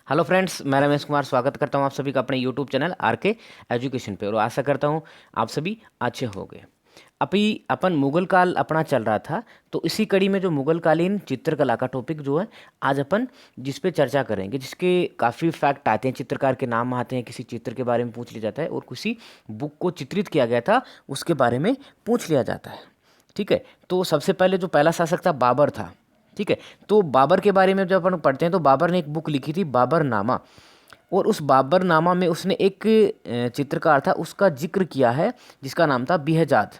Hello friends, मैं रमेश कुमार स्वागत करता हूं आप सभी का अपने यूट्यूब चैनल आर के एजुकेशन पे। और आशा करता हूं आप सभी अच्छे होंगे। अभी अपन मुगल काल अपना चल रहा था, तो इसी कड़ी में जो मुगल कालीन चित्रकला का टॉपिक जो है आज अपन जिस पे चर्चा करेंगे, जिसके काफ़ी फैक्ट आते हैं, चित्रकार के नाम आते हैं, किसी चित्र के बारे में पूछ लिया जाता है और किसी बुक को चित्रित किया गया था उसके बारे में पूछ लिया जाता है। ठीक है। तो सबसे पहले जो पहला शासक था बाबर था। ठीक है। तो बाबर के बारे में जब अपन पढ़ते हैं तो बाबर ने एक बुक लिखी थी बाबरनामा। और उस बाबरनामा में उसने एक चित्रकार था उसका जिक्र किया है जिसका नाम था बिहजाद।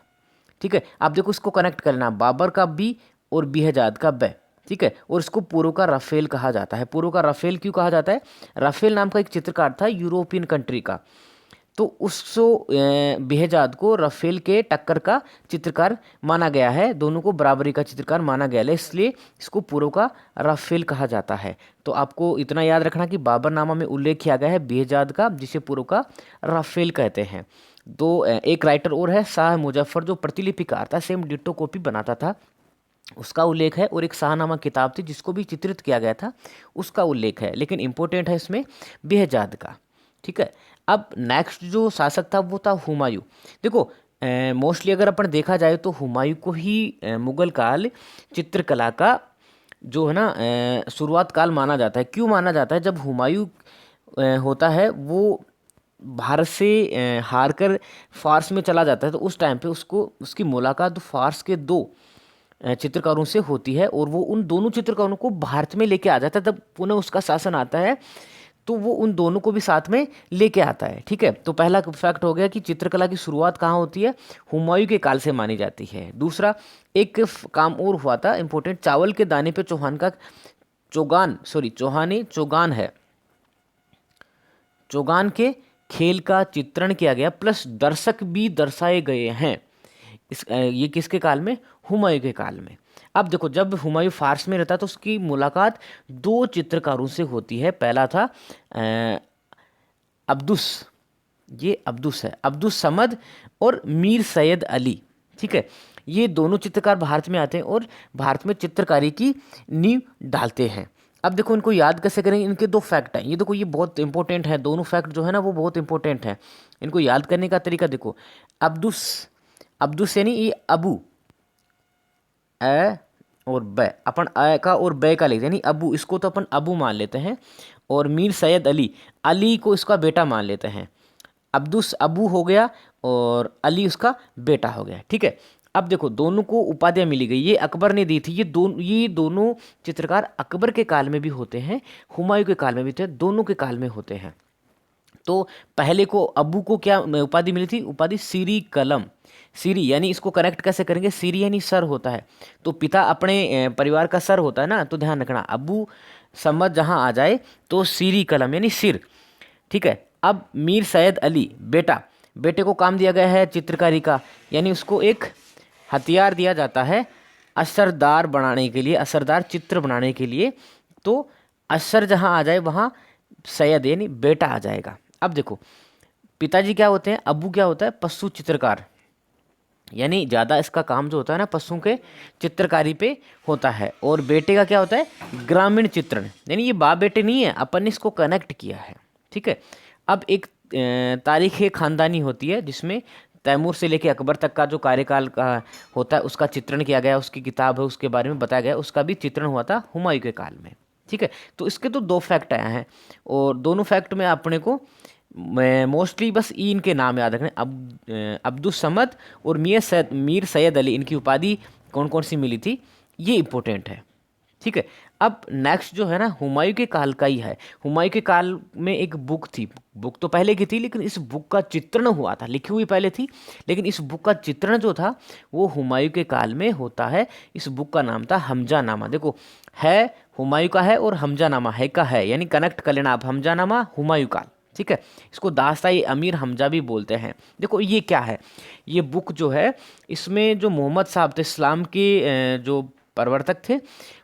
ठीक है। आप देखो इसको कनेक्ट करना, बाबर का बी और बिहजाद का बै। ठीक है। और इसको पूर्व का राफेल कहा जाता है। पूर्व का राफेल क्यों कहा जाता है? राफेल नाम का एक चित्रकार था यूरोपियन कंट्री का। तो उसको बेहजाद को राफेल के टक्कर का चित्रकार माना गया है, दोनों को बराबरी का चित्रकार माना गया है, इसलिए इसको पूर्व का राफेल कहा जाता है। तो आपको इतना याद रखना कि बाबरनामा में उल्लेख किया गया है बेहजाद का, जिसे पूर्व का राफेल कहते हैं। एक राइटर और है शाह मुजफ्फर, जो प्रतिलिपिकार था, सेम डिट्टो कॉपी बनाता था, उसका उल्लेख है। और एक शाहनामा किताब थी जिसको भी चित्रित किया गया था, उसका उल्लेख है। लेकिन इंपॉर्टेंट है इसमें बेहजाद का। ठीक है। अब नेक्स्ट जो शासक था वो था हुमायूं। देखो, मोस्टली अगर अपन देखा जाए तो हुमायूं को ही मुगल काल चित्रकला का जो है ना शुरुआत काल माना जाता है। क्यों माना जाता है? जब हुमायूं होता है वो भारत से हार कर फारस में चला जाता है, तो उस टाइम पे उसको उसकी मुलाकात फारस के दो चित्रकारों से होती है और वो उन दोनों चित्रकारों को भारत में लेके आ जाता है। तब पुनः उसका शासन आता है, तो वो उन दोनों को भी साथ में लेके आता है। ठीक है। तो पहला फैक्ट हो गया कि चित्रकला की शुरुआत कहाँ होती है? हुमायूं के काल से मानी जाती है। दूसरा, एक काम और हुआ था इंपॉर्टेंट, चावल के दाने पे चौहान का चौहानी चौगान है, चौगान के खेल का चित्रण किया गया, प्लस दर्शक भी दर्शाए गए हैं। ये किसके काल में? हुमायूं के काल में। अब देखो, जब हुमायूं फारस में रहता तो उसकी मुलाकात दो चित्रकारों से होती है। पहला था अब्दुस, ये अब्दुस है, अब्दुस समद और मीर सैयद अली। ठीक है। ये दोनों चित्रकार भारत में आते हैं और भारत में चित्रकारी की नींव डालते हैं। अब देखो इनको याद कैसे करेंगे? इनके दो फैक्ट हैं, ये देखो ये बहुत इंपॉर्टेंट है, दोनों फैक्ट जो है ना वो बहुत इंपॉर्टेंट है। इनको याद करने का तरीका देखो, अब्दुस, अब्दुस यानी ये अबू, ए और बै, अपन अ का और बै का लेते हैं, यानी अबू, इसको तो अपन अबू मान लेते हैं। और मीर सैयद अली, अली को इसका बेटा मान लेते हैं। अब्दुस अबू हो गया और अली उसका बेटा हो गया। ठीक है। अब देखो दोनों को उपाधियां मिली गई, ये अकबर ने दी थी। ये दोनों चित्रकार अकबर के काल में भी होते हैं, हुमायूं के काल में भी थे, दोनों के काल में होते हैं। तो पहले को अबू को क्या उपाधि मिली थी? उपाधि सीरी कलम। सीरी यानी इसको कनेक्ट कैसे करेंगे? सीरी यानी सर होता है, तो पिता अपने परिवार का सर होता है ना, तो ध्यान रखना अबू समझ जहाँ आ जाए तो सीरी कलम यानी सिर। ठीक है। अब मीर सैयद अली बेटा, बेटे को काम दिया गया है चित्रकारी का, यानी उसको एक हथियार दिया जाता है असरदार बनाने के लिए, असरदार चित्र बनाने के लिए। तो असर जहाँ आ जाए वहाँ सैयद यानी बेटा आ जाएगा। अब देखो, पिताजी क्या होते हैं? अबू क्या होता है? पशु चित्रकार, यानी ज़्यादा इसका काम जो होता है ना पशुओं के चित्रकारी पे होता है। और बेटे का क्या होता है? ग्रामीण चित्रण, यानी ये बाप बेटे नहीं है, अपन ने इसको कनेक्ट किया है। ठीक है। अब एक तारीख खानदानी होती है जिसमें तैमूर से लेके अकबर तक का जो कार्यकाल का होता है उसका चित्रण किया गया, उसकी किताब है उसके बारे में बताया गया, उसका भी चित्रण हुआ था हुमायूं के काल में। ठीक है। तो इसके तो दो फैक्ट आए हैं और दोनों फैक्ट में अपने को मोस्टली बस ई इनके नाम याद रखने, अब्दुस समद और मीर सैयद अली, इनकी उपाधि कौन कौन सी मिली थी, ये इंपॉर्टेंट है। ठीक है। अब नेक्स्ट जो है ना हुमायूं के काल का ही है। हुमायूं के काल में एक बुक थी, बुक तो पहले की थी लेकिन इस बुक का चित्रण हुआ था, लिखी हुई पहले थी लेकिन इस बुक का चित्रण जो था वो हुमायूं के काल में होता है। इस बुक का नाम था हमजा नामा। देखो, है हुमायूं का है और हमजा नामा है का है, यानी कनेक्ट कर लेना आप, हमजा नामा हुमायूं काल। ठीक है। इसको दास्ताई अमीर हमजा भी बोलते हैं। देखो ये क्या है, ये बुक जो है इसमें जो मोहम्मद साहब थे इस्लाम के जो प्रवर्तक थे,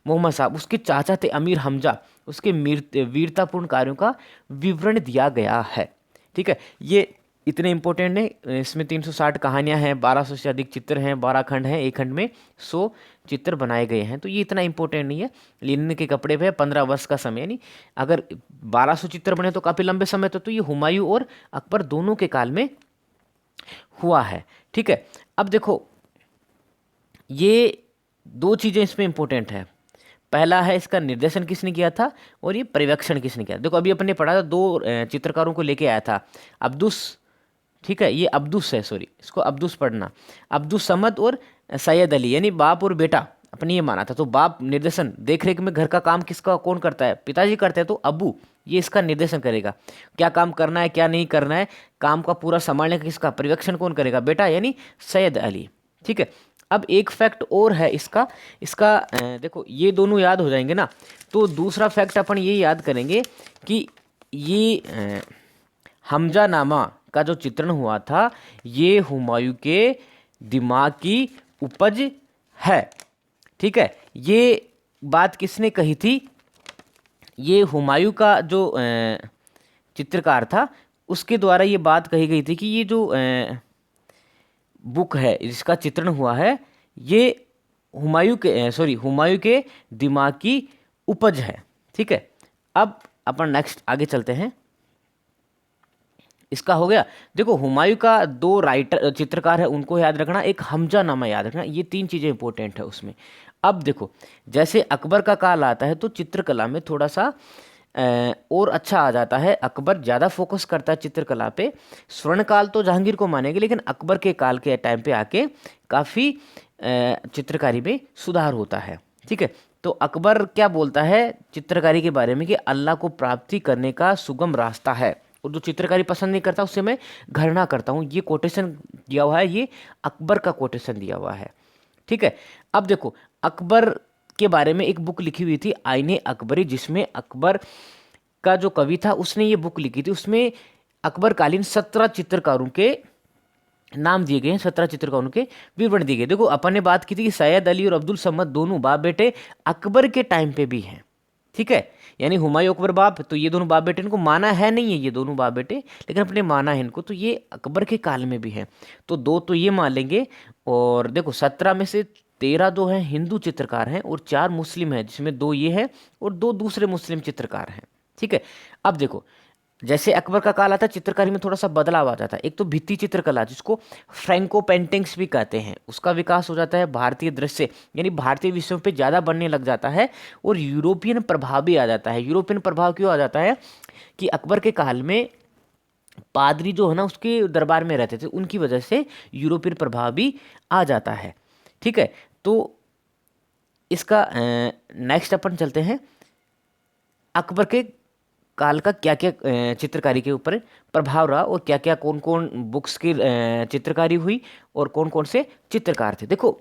मोहम्मद साहब, उसके चाचा थे अमीर हमजा, उसके वीरतापूर्ण कार्यों का विवरण दिया गया है। ठीक है। ये इतने इंपॉर्टेंट है। इसमें 360 कहानियां हैं, 1200 से अधिक चित्र हैं, 12 खंड हैं, एक खंड में 100 चित्र बनाए गए हैं, तो ये इतना इंपॉर्टेंट नहीं है। लिनन के कपड़े पे 15 वर्ष का समय, यानी अगर 1200 चित्र बने तो काफ़ी लंबे समय तो ये हुमायूं और अकबर दोनों के काल में हुआ है। ठीक है, अब देखो ये दो चीज़ें इसमें इंपॉर्टेंट है। पहला है इसका निर्देशन किसने किया था और ये पर्यवेक्षण किसने किया। देखो अभी अपन ने पढ़ा था, दो चित्रकारों को लेके आया था, अब्दुस, ठीक है, ये अब्दुस है, सॉरी इसको अब्दुस पढ़ना, अब्दुस समद और सैयद अली, यानी बाप और बेटा अपने ये माना था। तो बाप निर्देशन देख रेख में घर का काम किसका कौन करता है, पिताजी करते हैं, तो अबू ये इसका निर्देशन करेगा, क्या काम करना है क्या नहीं करना है, काम का पूरा संभालने का किसका पर्यवेक्षण कौन करेगा, बेटा यानी सैयद अली। ठीक है, अब एक फैक्ट और है इसका, इसका देखो ये दोनों याद हो जाएंगे ना, तो दूसरा फैक्ट अपन ये याद करेंगे कि ये हमजा नामा का जो चित्रण हुआ था ये हुमायूं के दिमाग की उपज है। ठीक है, ये बात किसने कही थी, ये हुमायूं का जो चित्रकार था उसके द्वारा ये बात कही गई थी कि ये जो बुक है जिसका चित्रण हुआ है ये हुमायूं के दिमाग की उपज है। ठीक है, अब अपन नेक्स्ट आगे चलते हैं। इसका हो गया, देखो हुमायूं का दो राइटर चित्रकार है उनको याद रखना, एक हमजा नामा याद रखना, ये तीन चीज़ें इंपॉर्टेंट है उसमें। अब देखो जैसे अकबर का काल आता है तो चित्रकला में थोड़ा सा और अच्छा आ जाता है, अकबर ज़्यादा फोकस करता है चित्रकला पे। स्वर्ण काल तो जहांगीर को मानेंगे, लेकिन अकबर के काल के टाइम पे आके काफ़ी चित्रकारी में सुधार होता है। ठीक है, तो अकबर क्या बोलता है चित्रकारी के बारे में कि अल्लाह को प्राप्ति करने का सुगम रास्ता है, और जो चित्रकारी पसंद नहीं करता उससे मैं घृणा करता हूँ। ये कोटेशन दिया हुआ है, ये अकबर का कोटेशन दिया हुआ है। ठीक है, अब देखो अकबर के बारे में एक बुक लिखी हुई थी आईने अकबरी, जिसमें अकबर का जो कवि था उसने ये बुक लिखी थी, उसमें अकबर कालीन 17 चित्रकारों के नाम दिए गए हैं, 17 चित्रकारों के विवरण दिए गए। देखो अपन ने बात की थी कि सैयद अली और अब्दुल समद दोनों बाप बेटे अकबर के टाइम पे भी हैं। ठीक है, यानी हुमायूं अकबर बाप, तो ये दोनों बाप बेटे, इनको माना है नहीं है ये दोनों बाप बेटे, लेकिन अपने माना है इनको, तो ये अकबर के काल में भी है, तो दो तो ये मान लेंगे। और देखो 17 में से 13 दो हैं हिंदू चित्रकार हैं और 4 मुस्लिम हैं, जिसमें 2 ये हैं और 2 दूसरे मुस्लिम चित्रकार हैं। ठीक है, अब देखो जैसे अकबर का काल आता है चित्रकारी में थोड़ा सा बदलाव आ जाता है। एक तो भित्ति चित्रकला जिसको फ्रैंको पेंटिंग्स भी कहते हैं, उसका विकास हो जाता है, भारतीय दृश्य यानी भारतीय विषयों पे ज़्यादा बनने लग जाता है, और यूरोपियन प्रभाव भी आ जाता है। यूरोपियन प्रभाव क्यों आ जाता है कि अकबर के काल में पादरी जो है ना उसके दरबार में रहते थे, उनकी वजह से यूरोपियन प्रभाव भी आ जाता है। ठीक है, तो इसका नेक्स्ट अपन चलते हैं, अकबर के काल का क्या क्या चित्रकारी के ऊपर प्रभाव रहा और क्या क्या कौन कौन बुक्स की चित्रकारी हुई और कौन कौन से चित्रकार थे। देखो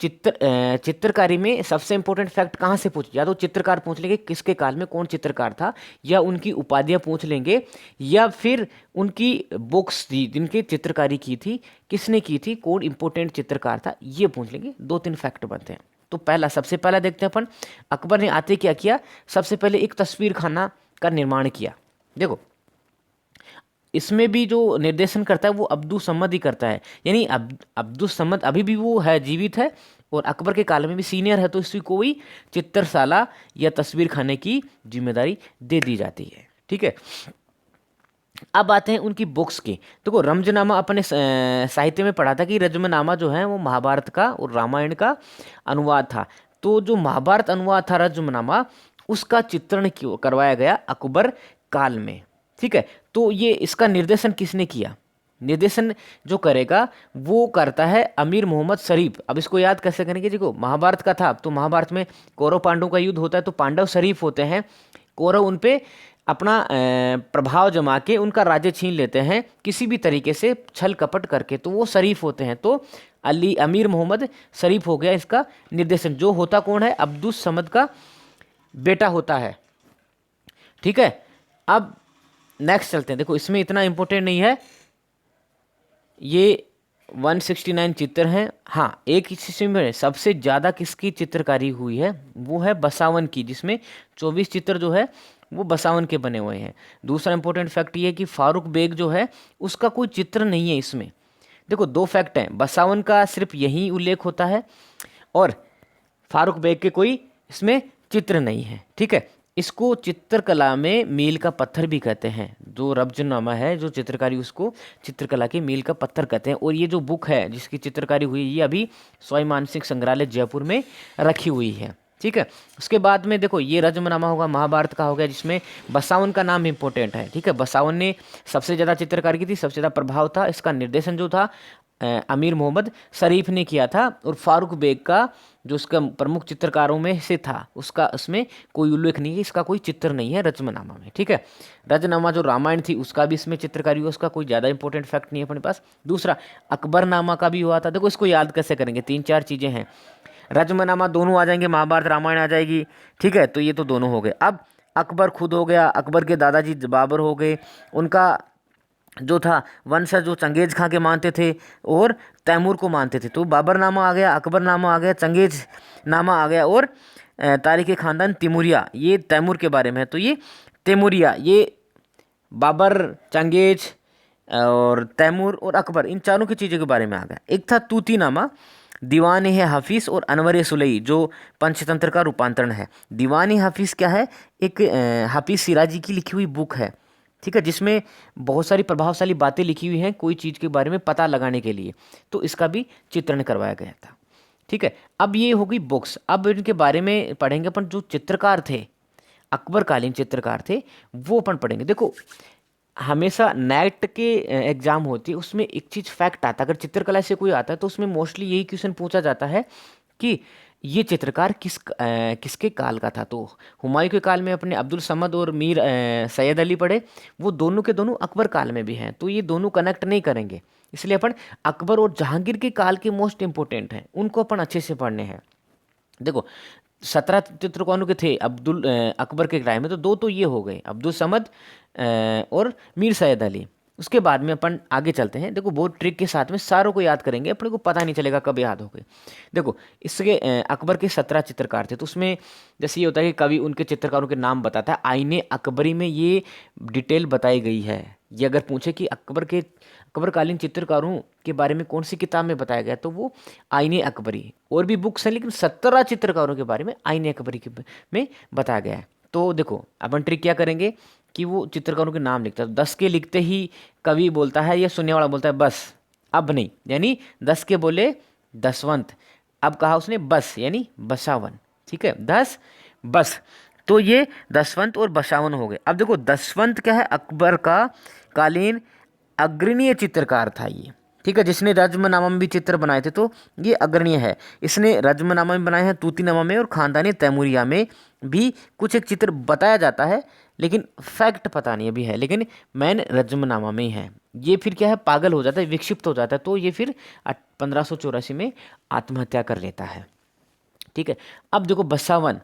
चित्रकारी में सबसे इंपॉर्टेंट फैक्ट कहाँ से पूछ, या तो चित्रकार पूछ लेंगे किसके काल में कौन चित्रकार था, या उनकी उपाधियाँ पूछ लेंगे, या फिर उनकी बुक्स थी जिनकी चित्रकारी की थी किसने की थी, कौन इंपॉर्टेंट चित्रकार था, ये पूछ लेंगे। 2-3 फैक्ट बनते हैं। तो सबसे पहला देखते हैं अपन, अकबर ने आते क्या किया, सबसे पहले एक तस्वीर खाना का निर्माण किया। देखो इसमें भी जो निर्देशन करता है वो अब्दुल समद ही करता है, यानी अब्दुल समद अभी भी वो है, जीवित है, और अकबर के काल में भी सीनियर है, तो इसी को ही चित्रशाला या तस्वीर खाने की जिम्मेदारी दे दी जाती है। ठीक है, अब आते हैं उनकी बुक्स की। देखो रमजनामा अपने साहित्य में पढ़ा था कि रजमनामा जो है वो महाभारत का और रामायण का अनुवाद था, तो जो महाभारत अनुवाद था रजमनामा उसका चित्रण करवाया गया अकबर काल में। ठीक है, तो ये इसका निर्देशन किसने किया, निर्देशन जो करेगा वो करता है अमीर मोहम्मद शरीफ। अब इसको याद कैसे करेंगे, देखो महाभारत का था तो महाभारत में कौरव पांडव का युद्ध होता है, तो पांडव शरीफ होते हैं, कौरव उन पे अपना प्रभाव जमा के उनका राज्य छीन लेते हैं किसी भी तरीके से छल कपट करके, तो वो शरीफ होते हैं, तो अमीर मोहम्मद शरीफ हो गया इसका निर्देशन। जो होता कौन है, अब्दुल समद का बेटा होता है। ठीक है, अब नेक्स्ट चलते हैं। देखो इसमें इतना इंपॉर्टेंट नहीं है, ये 169 चित्र हैं। हाँ, एक इसी में सबसे ज़्यादा किसकी चित्रकारी हुई है, वो है बसावन की, जिसमें 24 चित्र जो है वो बसावन के बने हुए हैं। दूसरा इंपॉर्टेंट फैक्ट ये है कि फारूक बेग जो है उसका कोई चित्र नहीं है इसमें। देखो 2 फैक्ट हैं, बसावन का सिर्फ यही उल्लेख होता है और फारूक बेग के कोई इसमें चित्र नहीं है। ठीक है, इसको चित्रकला में मील का पत्थर भी कहते हैं। जो रब्जनामा है जो चित्रकारी, उसको चित्रकला के मील का पत्थर कहते हैं। और ये जो बुक है जिसकी चित्रकारी हुई, ये अभी सवाई मानसिंह संग्रहालय जयपुर में रखी हुई है। ठीक है, उसके बाद में देखो ये रज्मनामा होगा, महाभारत का हो गया, जिसमें बसावन का नाम इंपॉर्टेंट है। ठीक है, बसावन ने सबसे ज़्यादा चित्रकारी की थी, सबसे ज़्यादा प्रभाव था। इसका निर्देशन जो था अमीर मोहम्मद शरीफ ने किया था। और फारूक बेग का जो उसका प्रमुख चित्रकारों में से था, उसका उसमें कोई उल्लेख नहीं है, इसका कोई चित्र नहीं है रज्मनामा में। ठीक है, रज्मनामा जो रामायण थी उसका भी इसमें चित्रकारी हुआ, उसका कोई ज़्यादा इंपॉर्टेंट फैक्ट नहीं है अपने पास। दूसरा अकबरनामा का भी हुआ था। देखो इसको याद कैसे करेंगे, 3-4 चीज़ें हैं। रज्मनामा दोनों आ जाएंगे, महाभारत रामायण आ जाएगी। ठीक है, तो ये तो दोनों हो गए। अब अकबर खुद हो गया, अकबर के दादाजी बाबर हो गए, उनका जो था वंशज जो चंगेज खां के मानते थे और तैमूर को मानते थे। तो बाबरनामा आ गया, अकबरनामा आ गया, चंगेज नामा आ गया, और तारिक ख़ानदान तिमूरिया, ये तैमूर के बारे में है। तो ये तैमूरिया, ये बाबर, चंगेज और तैमूर और अकबर, इन चारों की चीज़ों के बारे में आ गया। एक था तूतीनामा, दीवान है हफीज़ और अनवर सुलई, जो पंचतंत्र का रूपांतरण है। दीवान हफीज़ क्या है, एक हाफिज़ सिराजी की लिखी हुई बुक है। ठीक है, जिसमें बहुत सारी प्रभावशाली बातें लिखी हुई हैं कोई चीज़ के बारे में पता लगाने के लिए। तो इसका भी चित्रण करवाया गया था। ठीक है, अब ये हो गई बुक्स। अब इनके बारे में पढ़ेंगे अपन, जो चित्रकार थे, अकबरकालीन चित्रकार थे, वो अपन पढ़ेंगे। देखो हमेशा नेट के एग्जाम होती है, उसमें एक चीज़ फैक्ट आता है, अगर चित्रकला से कोई आता है तो उसमें मोस्टली यही क्वेश्चन पूछा जाता है कि ये चित्रकार किसके काल का था। तो हुमायूं के काल में अपने अब्दुल समद और मीर सैयद अली पढ़े, वो दोनों के दोनों अकबर काल में भी हैं, तो ये दोनों कनेक्ट नहीं करेंगे। इसलिए अपन अकबर और जहांगीर के काल के मोस्ट इंपॉर्टेंट हैं, उनको अपन अच्छे से पढ़ने हैं। देखो 17 चित्रकारों के थे अकबर के टाइम में, तो 2 तो ये हो गए, अब्दुल समद और मीर सैयद अली। उसके बाद में अपन आगे चलते हैं। देखो बहुत ट्रिक के साथ में सारों को याद करेंगे, अपने को पता नहीं चलेगा कब याद हो गए। देखो इसके अकबर के 17 चित्रकार थे, तो उसमें जैसे ये होता है कि कवि उनके चित्रकारों के नाम बताता है। आईने अकबरी में ये डिटेल बताई गई है। ये अगर पूछे कि अकबरकालीन चित्रकारों के बारे में कौन सी किताब में बताया गया, तो वो आईने अकबरी। और भी बुक्स हैं, लेकिन 17 चित्रकारों के बारे में आईने अकबरी में बताया गया है। तो देखो अपन ट्रिक क्या करेंगे कि वो चित्रकारों के नाम लिखता है, 10 के लिखते ही कवि बोलता है या सुनने वाला बोलता है बस, अब नहीं, यानी 10 के बोले दसवंत, अब कहा उसने बस, यानी बसावन। ठीक है, 10 बस, तो ये दसवंत और बसावन हो गए। अब देखो दसवंत क्या है, अकबर का कालीन अग्रणीय चित्रकार था ये। ठीक है, जिसने रज्मनामा में भी चित्र बनाए थे, तो ये अग्रणीय है। इसने रज्मनामा में बनाए हैं, तूतीनामा में और खानदानी तैमूरिया में भी कुछ एक चित्र बताया जाता है, लेकिन फैक्ट पता नहीं अभी है, लेकिन मैन रज्मनामा में ही है। ये फिर क्या है, पागल हो जाता है, विक्षिप्त हो जाता है, तो ये फिर 1584 में आत्महत्या कर लेता है। ठीक है, अब देखो बसावन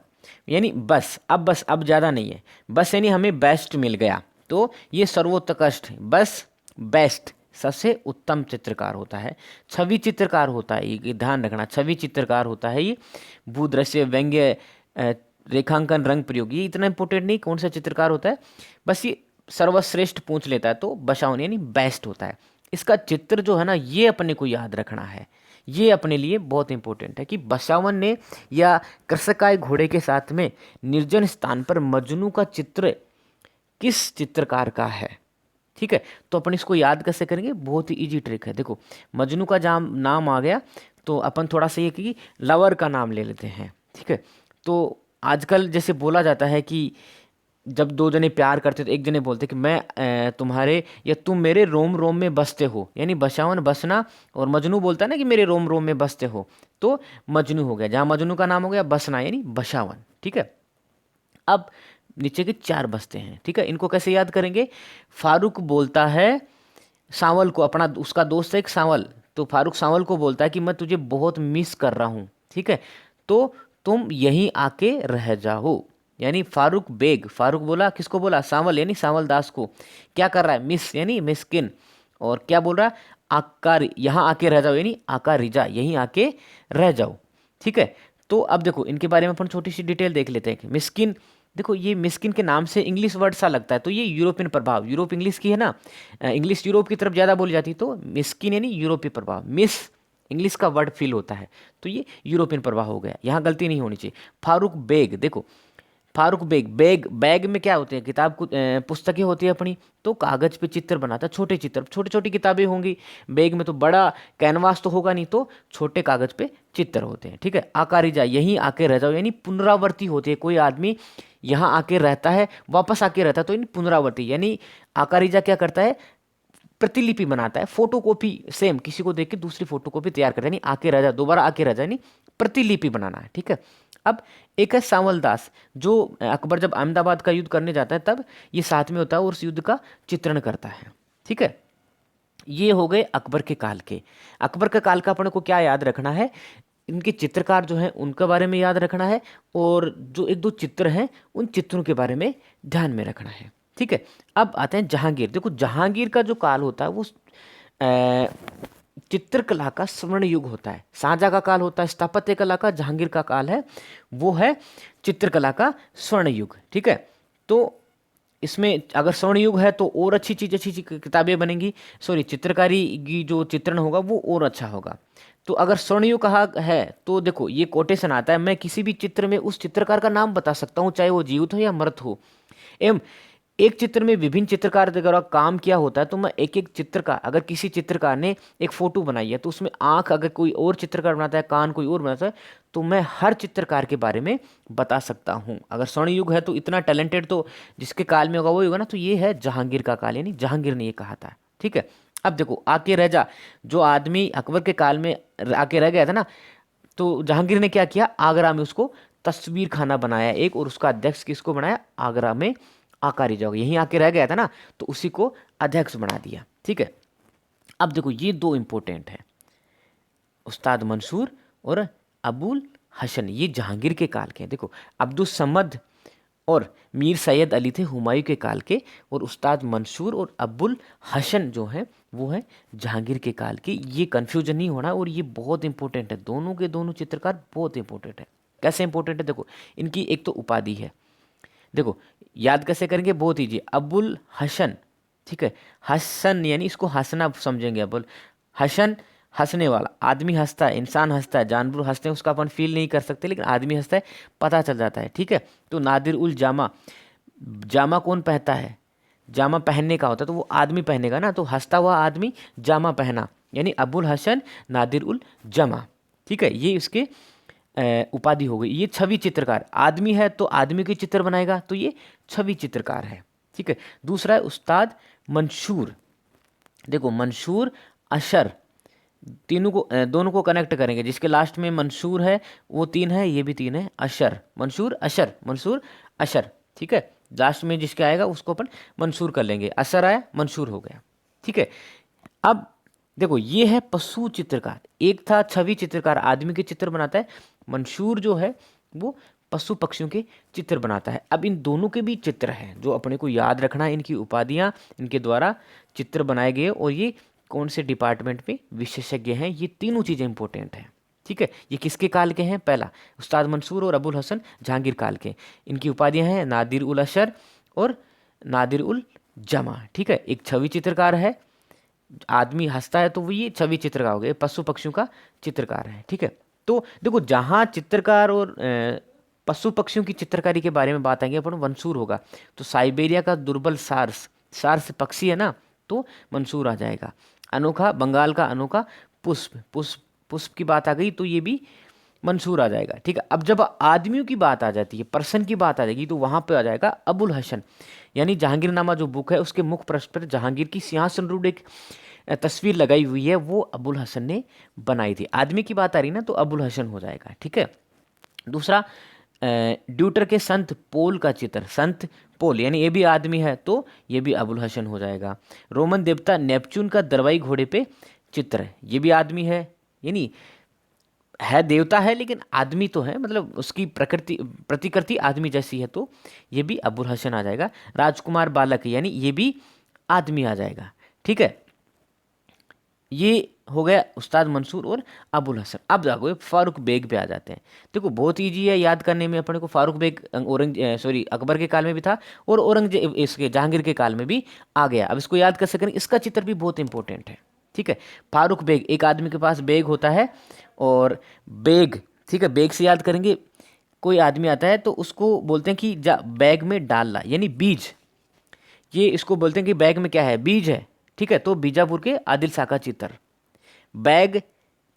यानी बस, अब ज़्यादा नहीं है, बस यानी हमें बेस्ट मिल गया, तो ये सर्वोत्कृष्ट, बस बेस्ट सबसे उत्तम चित्रकार होता है। छवि चित्रकार होता है, ये ध्यान रखना, छवि चित्रकार होता है ये। भूदृश्य, व्यंग्य, रेखांकन, रंग प्रयोग, ये इतना इंपॉर्टेंट नहीं कौन सा चित्रकार होता है, बस ये सर्वश्रेष्ठ पूछ लेता है, तो बसावन यानी बेस्ट होता है। इसका चित्र जो है ना, ये अपने को याद रखना है, ये अपने लिए बहुत इंपॉर्टेंट है कि बसावन ने या कृषकाय घोड़े के साथ में निर्जन स्थान पर मजनू का चित्र किस चित्रकार का है। ठीक है, तो अपन इसको याद कैसे करेंगे, बहुत ही इजी ट्रिक है। देखो मजनू का जहाँ नाम आ गया, तो अपन थोड़ा सा ये कि लवर का नाम ले लेते हैं। ठीक है, तो आजकल जैसे बोला जाता है कि जब 2 जने प्यार करते तो एक जने बोलते कि मैं तुम्हारे या तुम मेरे रोम रोम में बसते हो, यानी बसावन बसना, और मजनू बोलता है ना कि मेरे रोम रोम में बसते हो, तो मजनू हो गया। जहाँ मजनू का नाम हो गया बसना, यानी बसावन। ठीक है, अब नीचे के 4 बसते हैं। ठीक है, इनको कैसे याद करेंगे, फारूक बोलता है सांवल को, अपना उसका दोस्त है एक सांवल, तो फारूक सांवल को बोलता है कि मैं तुझे बहुत मिस कर रहा हूँ। ठीक है, तो तुम यहीं आके रह जाओ, यानी फारूक बोला, किसको बोला, सांवल यानी सांवल दास को, क्या कर रहा है, मिस यानी मिस्किन, और क्या बोल रहा है, आकार, यहाँ आके रह जाओ, यानी आका रिजा, यहीं आके रह जाओ। ठीक है, तो अब देखो इनके बारे में अपन छोटी सी डिटेल देख लेते हैं कि मिस्किन, देखो ये मिस्किन के नाम से इंग्लिश वर्ड सा लगता है, तो ये यूरोपियन प्रभाव, यूरोप इंग्लिश की है ना, इंग्लिश यूरोप की तरफ ज़्यादा बोली जाती है, तो मिस्किन यानी यूरोपीय प्रभाव, मिस इंग्लिश का वर्ड फिल होता है, तो ये यूरोपियन प्रभाव हो गया, यहाँ गलती नहीं होनी चाहिए। फारूक बेग, देखो फारूक बेग, बैग में क्या होते हैं, किताब पुस्तकें होती है अपनी, तो कागज पे चित्र बनाता है, छोटे चित्र, छोटी छोटी किताबें होंगी, बैग में तो बड़ा कैनवास तो होगा नहीं, तो छोटे कागज पे चित्र होते हैं, ठीक है। आकारी जा, यहीं आके रह जाओ, यानी पुनरावर्ती होती है, कोई आदमी यहाँ आके रहता है वापस आके रहता है, तो यानी पुनरावर्ती, यानी आकारी जा क्या करता है, प्रतिलिपि बनाता है, फोटोकॉपी, सेम किसी को देख के दूसरी फोटोकॉपी तैयार करता है, यानी आके रह जा, दोबारा आके रह जा, यानी प्रतिलिपि बनाना है, ठीक है। अब एक है सांवल दास, जो अकबर जब अहमदाबाद का युद्ध करने जाता है तब ये साथ में होता है और उस युद्ध का चित्रण करता है, ठीक है। ये हो गए अकबर के काल के। अकबर के काल का अपने को क्या याद रखना है, इनके चित्रकार जो हैं उनके बारे में याद रखना है, और जो एक दो चित्र हैं उन चित्रों के बारे में ध्यान में रखना है, ठीक है। अब आते हैं जहांगीर। देखो जहांगीर का जो काल होता है वो चित्रकला का स्वर्ण युग होता है। शाहजहाँ का काल होता है स्थापत्य कला का, जहांगीर का काल है वो है चित्रकला का स्वर्ण युग, ठीक है। तो इसमें अगर स्वर्ण युग है तो और अच्छी किताबें बनेंगी, सॉरी चित्रकारी की जो चित्रण होगा वो और अच्छा होगा। तो अगर स्वर्ण युग कहा है तो देखो ये कोटेशन आता है, मैं किसी भी चित्र में उस चित्रकार का नाम बता सकता हूँ, चाहे वो जीवित हो या मृत हो। एवं एक चित्र में विभिन्न चित्रकार द्वारा काम किया होता है, तो मैं एक एक चित्र का, अगर किसी चित्रकार ने एक फोटो बनाई है तो उसमें आंख अगर कोई और चित्रकार बनाता है, कान कोई और बनाता है, तो मैं हर चित्रकार के बारे में बता सकता हूँ। अगर स्वर्ण युग है तो इतना टैलेंटेड तो जिसके काल में होगा वो होगा ना, तो ये है जहांगीर का काल, यानी जहांगीर ने ये कहा था, ठीक है। अब देखो आके रह जा, जो आदमी अकबर के काल में आके रह गया था ना, तो जहांगीर ने क्या किया, आगरा में उसको तस्वीर खाना बनाया एक, और उसका अध्यक्ष किसको बनाया, आगरा में आकारी जाओगे, यहीं आके रह गया था ना, तो उसी को अध्यक्ष बना दिया, ठीक है। अब देखो ये दो इंपॉर्टेंट है, उस्ताद मंसूर और अबुल हसन, ये जहांगीर के काल के हैं। देखो अब्दुल समद और मीर सैयद अली थे हुमायूं के काल के, और उस्ताद मंसूर और अबुल हसन जो हैं वो है जहांगीर के काल के। ये कन्फ्यूजन नहीं होना, और ये बहुत इंपॉर्टेंट है, दोनों के दोनों चित्रकार बहुत इंपॉर्टेंट है। कैसे इंपॉर्टेंट है, देखो इनकी एक तो उपाधि है, देखो याद कैसे करेंगे, बहुत ईजी, अबुल हसन, ठीक है। हसन यानी इसको हंसना समझेंगे, अबुल हसन हंसने वाला, आदमी हंसता है, इंसान हंसता है, जानवर हंसते हैं उसका अपन फील नहीं कर सकते, लेकिन आदमी हंसता है पता चल जाता है, ठीक है। तो नादिर उल जामा, जामा कौन पहनता है, जामा पहनने का होता है, तो वो आदमी पहनेगा ना, तो हंसता हुआ आदमी जामा पहना, यानी अबुल हसन नादिर उल जमा, ठीक है। ये इसके उपाधि हो गई। ये छवि चित्रकार, आदमी है तो आदमी के चित्र बनाएगा, तो ये छवि चित्रकार है, ठीक है। दूसरा है उस्ताद मंशूर, देखो मंशूर अशर, तीनों को दोनों को कनेक्ट करेंगे, जिसके लास्ट में मंशूर है वो तीन है, ये भी तीन है, अशर मंशूर अशर, मंशूर अशर, ठीक है। लास्ट में जिसके आएगा उसको अपन मंशूर कर लेंगे, असर आया मंशूर हो गया, ठीक है। अब देखो ये है पशु चित्रकार, एक था छवि चित्रकार आदमी के चित्र बनाता है, मंशूर जो है वो पशु पक्षियों के चित्र बनाता है। अब इन दोनों के भी चित्र हैं जो अपने को याद रखना है, इनकी उपाधियां, इनके द्वारा चित्र बनाए गए, और ये कौन से डिपार्टमेंट में विशेषज्ञ हैं, ये तीनों चीज़ें इंपॉर्टेंट हैं, ठीक है। ये किसके काल के हैं, पहला उस्ताद मंसूर और अबुल हसन जहांगीर काल के, इनकी उपाधियां हैं नादिर उल अशर और नादिर उल जमा, ठीक है। एक छवि चित्रकार है, आदमी हंसता है तो वो ये छवि चित्रकार हो गए, पशु पक्षियों का चित्रकार है, ठीक है। तो देखो जहाँ चित्रकार और पशु पक्षियों की चित्रकारी के बारे में बात आएंगे अपन, मंसूर होगा, तो साइबेरिया का दुर्बल सार्स, सार्स पक्षी है ना, तो मंसूर आ जाएगा। अनोखा, बंगाल का अनोखा पुष्प, पुष्प की बात आ गई तो ये भी मंसूर आ जाएगा, ठीक है। अब जब आदमियों की बात आ जाती है, पर्सन की बात आ जाएगी, तो वहां पे आ जाएगा अबुल हसन, यानी जहांगीरनामा जो बुक है उसके मुख पृष्ठ पर जहांगीर की सिंहासन रूढ़ एक तस्वीर लगाई हुई है, वो अबुल हसन ने बनाई थी। आदमी की बात आ रही ना तो अबुल हसन हो जाएगा, ठीक है। दूसरा ड्यूटर के संत पोल का चित्र, संत पोल यानी ये भी आदमी है तो ये भी अबुल हसन हो जाएगा। रोमन देवता नेपच्यून का दरवाई घोड़े पे चित्र है, ये भी आदमी है, यानी है देवता है लेकिन आदमी तो है, मतलब उसकी प्रकृति प्रतिकृति आदमी जैसी है, तो ये भी अबुल हसन आ जाएगा। राजकुमार बालक यानी ये भी आदमी आ जाएगा, ठीक है। ये हो गया उस्ताद मंसूर और अबुल हसन। अब जाओ फारूक बेग पे आ जाते हैं। देखो बहुत ईजी है याद करने में अपने को, फारूक बेग अकबर के काल में भी था और औरंगजेब इसके जहांगीर के काल में भी आ गया। अब इसको याद कैसे करें, इसका चित्र भी बहुत इंपॉर्टेंट है, ठीक है। फारूक बेग, एक आदमी के पास बेग होता है और बेग, ठीक है, बेग से याद करेंगे, कोई आदमी आता है तो उसको बोलते हैं कि जा बैग में डाल ला, यानी बीज। ये इसको बोलते हैं कि बैग में क्या है, बीज है। ठीक है, तो बीजापुर के आदिल शाह का चित्र। बैग,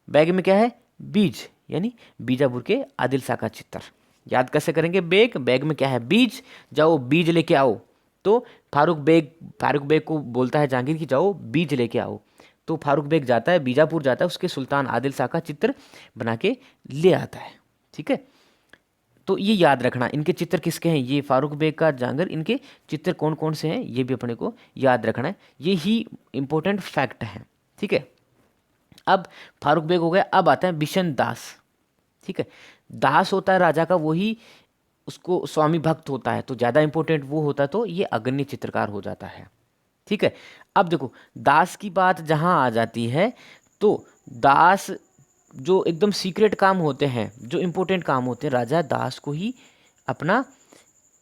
बैग में क्या है, बीज, यानी बीजापुर के आदिल शाह का चित्र। याद कैसे करेंगे, बैग, बैग में क्या है, बीज, जाओ बीज लेके आओ। तो फारूक बेग को बोलता है जहांगीर कि जाओ बीज लेके आओ। तो फारूक बेग जाता है, बीजापुर जाता है, उसके सुल्तान आदिल शाह का चित्र बना के ले आता है। ठीक है, तो ये याद रखना, इनके चित्र किसके हैं, ये फारूक बेग का, जहांगीर, इनके चित्र कौन कौन से हैं ये भी अपने को याद रखना है। ये ही इंपॉर्टेंट फैक्ट है। ठीक है, अब फारूक बेग हो गया, अब आता है बिशन दास। ठीक है, दास होता है राजा का, वही उसको स्वामी भक्त होता है, तो ज़्यादा इंपॉर्टेंट वो होता है, तो ये अग्रणी चित्रकार हो जाता है। ठीक है, अब देखो दास की बात जहाँ आ जाती है, तो दास जो एकदम सीक्रेट काम होते हैं, जो इम्पोर्टेंट काम होते हैं, राजा दास को ही अपना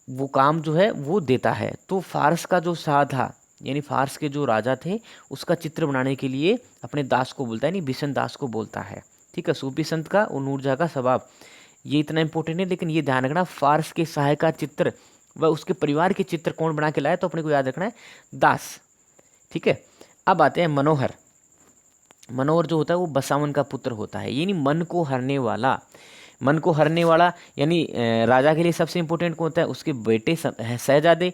वो काम जो है वो देता है। तो फारस का जो शाह था, यानी फारस के जो राजा थे, उसका चित्र बनाने के लिए अपने दास को बोलता है, नहीं बिशन दास को बोलता है। ठीक है, सूफी संत का और नूरजहाँ का स्वभाव, ये इतना इंपॉर्टेंट है, लेकिन ये ध्यान रखना, फारस के शाह का चित्र व उसके परिवार के चित्र कौन बना के लाया, तो अपने को याद रखना है दास। ठीक है, अब आते हैं मनोहर। मनोहर जो होता है वो बसावन का पुत्र होता है, यानी मन को हरने वाला। मन को हरने वाला यानी राजा के लिए सबसे इंपॉर्टेंट कौन होता है, उसके बेटे शहजादे,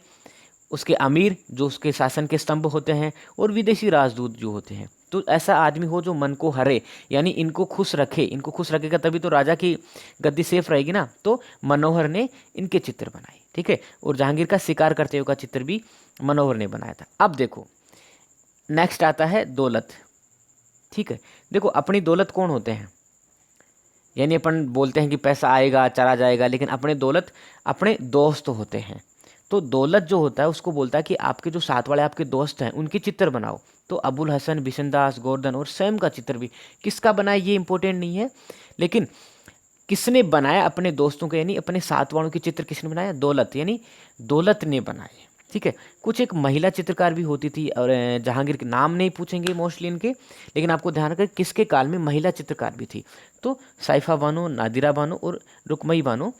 उसके अमीर जो उसके शासन के स्तंभ होते हैं, और विदेशी राजदूत जो होते हैं। तो ऐसा आदमी हो जो मन को हरे, यानी इनको खुश रखे, इनको खुश रखेगा तभी तो राजा की गद्दी सेफ रहेगी ना। तो मनोहर ने इनके चित्र बनाए। ठीक है, और जहांगीर का शिकार करते हुए का चित्र भी मनोहर ने बनाया था। अब देखो नेक्स्ट आता है दौलत। ठीक है, देखो अपनी दौलत कौन होते हैं, यानी अपन बोलते हैं कि पैसा आएगा चला जाएगा, लेकिन अपने दौलत अपने दोस्त होते हैं। तो दौलत जो होता है उसको बोलता है कि आपके जो साथ वाले आपके दोस्त हैं उनके चित्र बनाओ। तो अबुल हसन, बिशनदास, गोवर्धन और सैम का चित्र भी किसका बनाया ये इंपॉर्टेंट नहीं है, लेकिन किसने बनाया अपने दोस्तों के, यानी अपने साथ वालों के चित्र किसने बनाया, दौलत, यानी दौलत ने बनाए। ठीक है, कुछ एक महिला चित्रकार भी होती थी, और जहांगीर के नाम नहीं पूछेंगे मोस्टली इनके, लेकिन आपको ध्यान रखें किसके काल में महिला चित्रकार भी थी। तो साइफा बानो, नादिरा बानो और रुकमई बानो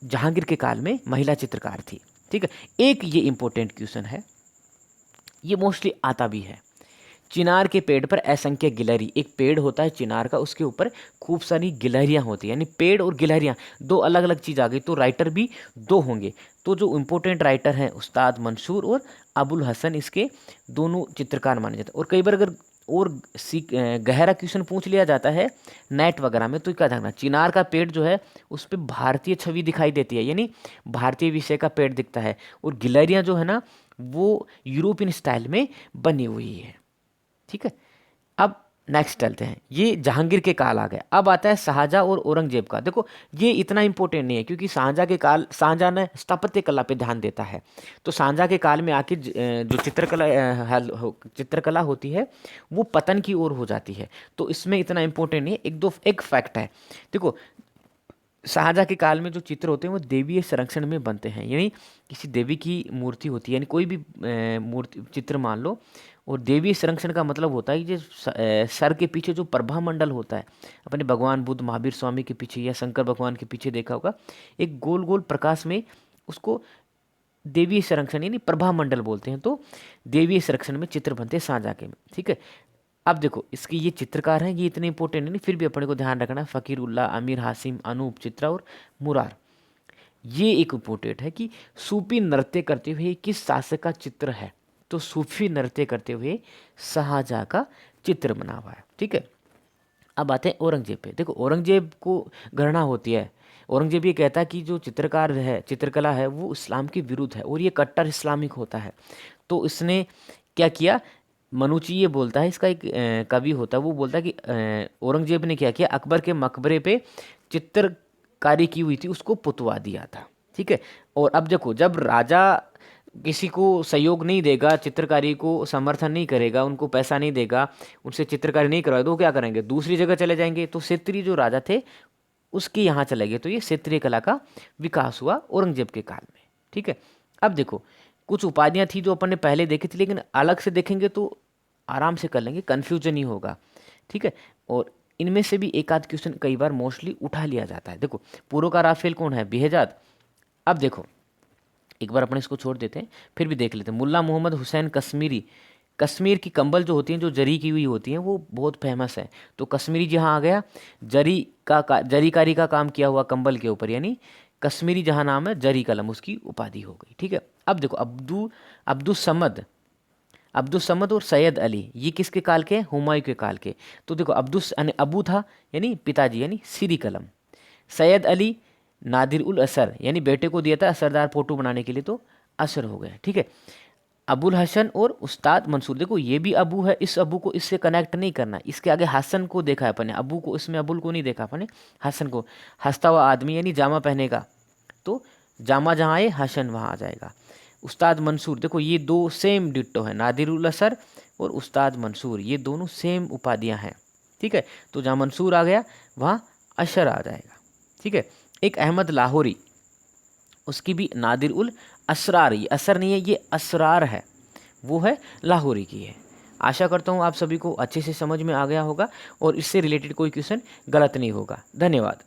जहांगीर के काल में महिला चित्रकार थी। ठीक है, एक ये इंपॉर्टेंट क्वेश्चन है, ये मोस्टली आता भी है। चिनार के पेड़ पर असंख्य गिलहरी, एक पेड़ होता है चिनार का, उसके ऊपर खूब सारी गिलहरियां होती हैं, यानी पेड़ और गिलहरियां दो अलग अलग चीज़ आ गई, तो राइटर भी दो होंगे। तो जो इम्पोर्टेंट राइटर हैं उस्ताद मंसूर और अबुल हसन, इसके दोनों चित्रकार माने जाते हैं। और कई बार अगर और गहरा क्वेश्चन पूछ लिया जाता है नेट वगैरह में, तो क्या ध्यान रखना, चिनार का पेड़ जो है उस पर भारतीय छवि दिखाई देती है, यानी भारतीय विषय का पेड़ दिखता है, और गिलहरियाँ जो है ना वो यूरोपियन स्टाइल में बनी हुई है। ठीक है, अब नेक्स्ट चलते हैं, ये जहांगीर के काल आ गया। अब आता है शाहजहाँ और औरंगजेब का। देखो ये इतना इंपॉर्टेंट नहीं है, क्योंकि शाहजहाँ के काल, शाहजहाँ ने स्थापत्य कला पे ध्यान देता है, तो शाहजहाँ के काल में आके जो चित्रकला होती है वो पतन की ओर हो जाती है, तो इसमें इतना इंपॉर्टेंट नहीं है। एक फैक्ट है, देखो शाहजहाँ के काल में जो चित्र होते हैं वो देवीय संरक्षण में बनते हैं, यानी किसी देवी की मूर्ति होती है, यानी कोई भी मूर्ति चित्र मान लो, और देवीय संरक्षण का मतलब होता है कि जो सर के पीछे जो प्रभा मंडल होता है, अपने भगवान बुद्ध महावीर स्वामी के पीछे या शंकर भगवान के पीछे देखा होगा, एक गोल गोल प्रकाश में, उसको देवीय संरक्षण यानी प्रभा मंडल बोलते हैं। तो देवीय संरक्षण में चित्र बनते हैं शाहजहाँ के में। ठीक है, अब देखो इसकी ये चित्रकार हैं, ये इतने इंपॉर्टेंट नहीं, फिर भी अपने को ध्यान रखना है, फ़कीर उल्लाह, अमीर हासिम, अनूप चित्रा और मुरार। ये एक इंपॉर्टेंट है कि सूफी नृत्य करते हुए किस शासक का चित्र है, तो सूफी नृत्य करते हुए शाहजहाँ का चित्र बना हुआ है। ठीक है, अब आते हैं औरंगजेब पे। देखो औरंगजेब को गणना होती है, औरंगजेब ये कहता है कि जो चित्रकार है, चित्रकला है, वो इस्लाम के विरुद्ध है और ये कट्टर इस्लामिक होता है। तो इसने क्या किया, मनुची ये बोलता है, इसका एक कवि होता है, वो बोलता है कि औरंगजेब ने क्या किया, अकबर के मकबरे पे चित्रकारी की हुई थी उसको पुतवा दिया था। ठीक है, और अब देखो जब राजा किसी को सहयोग नहीं देगा, चित्रकारी को समर्थन नहीं करेगा, उनको पैसा नहीं देगा, उनसे चित्रकारी नहीं करवाएगा, तो वो क्या करेंगे, दूसरी जगह चले जाएंगे। तो क्षेत्रीय जो राजा थे उसके यहाँ चले गए, तो ये क्षेत्रीय कला का विकास हुआ औरंगजेब के काल में। ठीक है, अब देखो कुछ उपाधियाँ थी जो अपन ने पहले देखी थी, लेकिन अलग से देखेंगे तो आराम से कर लेंगे, कन्फ्यूजन ही होगा, ठीक है। और इनमें से भी एक आध क्वेश्चन कई बार मोस्टली उठा लिया जाता है। देखो पुरकार राफेल कौन है, बेहजाद। अब देखो एक बार अपने इसको छोड़ देते हैं, फिर भी देख लेते हैं। मुल्ला मोहम्मद हुसैन कश्मीरी, कश्मीर की कंबल जो होती हैं, जो जरी की हुई होती हैं, वो बहुत फेमस है। तो कश्मीरी जहाँ आ गया, जरीकारी का काम किया हुआ कंबल के ऊपर, यानी कश्मीरी जहाँ नाम है, जरी कलम उसकी उपाधि हो गई, ठीक है। अब देखो अब्दुल समद, अब्दुल समद और सैयद अली, ये किसके काल के हैं, हुमायूं के काल के। तो देखो यानी अबू था यानी पिताजी, यानी सीरी कलम। सैयद अली नादिर उल असर, यानी बेटे को दिया था असरदार फोटो बनाने के लिए, तो असर हो गया, ठीक है। अबुल हसन और उस्ताद मंसूर, देखो ये भी अबू है, इस अबू को इससे कनेक्ट नहीं करना, इसके आगे हसन को देखा है अपन ने, अबू को इसमें अबुल को नहीं देखा अपन ने, हसन को। हंसता हुआ आदमी यानी जामा पहनेगा, तो जामा जहाँ आए हसन वहाँ आ जाएगा। उस्ताद मंसूर, देखो ये दो सेम डिट्टो है, नादिर उल असर और उस्ताद मंसूर, ये दोनों सेम उपाधियाँ हैं, ठीक है। तो जहाँ मंसूर आ गया वहाँ अशर आ जाएगा, ठीक है। एक अहमद लाहौरी, उसकी भी नादिर उल असरार, ये असर नहीं है, ये असरार है, वो है लाहौरी की है। आशा करता हूँ आप सभी को अच्छे से समझ में आ गया होगा और इससे रिलेटेड कोई क्वेश्चन गलत नहीं होगा। धन्यवाद।